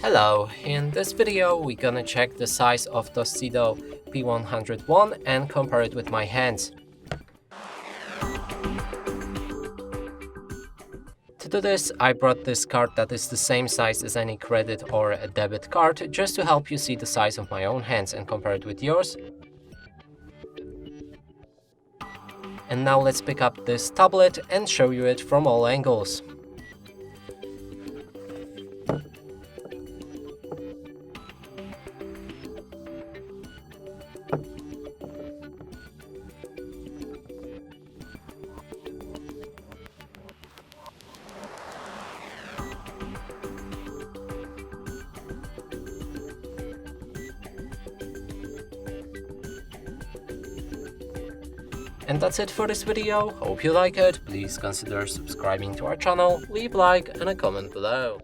Hello, in this video we're gonna check the size of TOSCIDO P101 and compare it with my hands. To do this, I brought this card that is the same size as any credit or a debit card, just to help you see the size of my own hands and compare it with yours. And now let's pick up this tablet and show you it from all angles. And that's it for this video. Hope you like it. Please consider subscribing to our channel, leave a like and a comment below.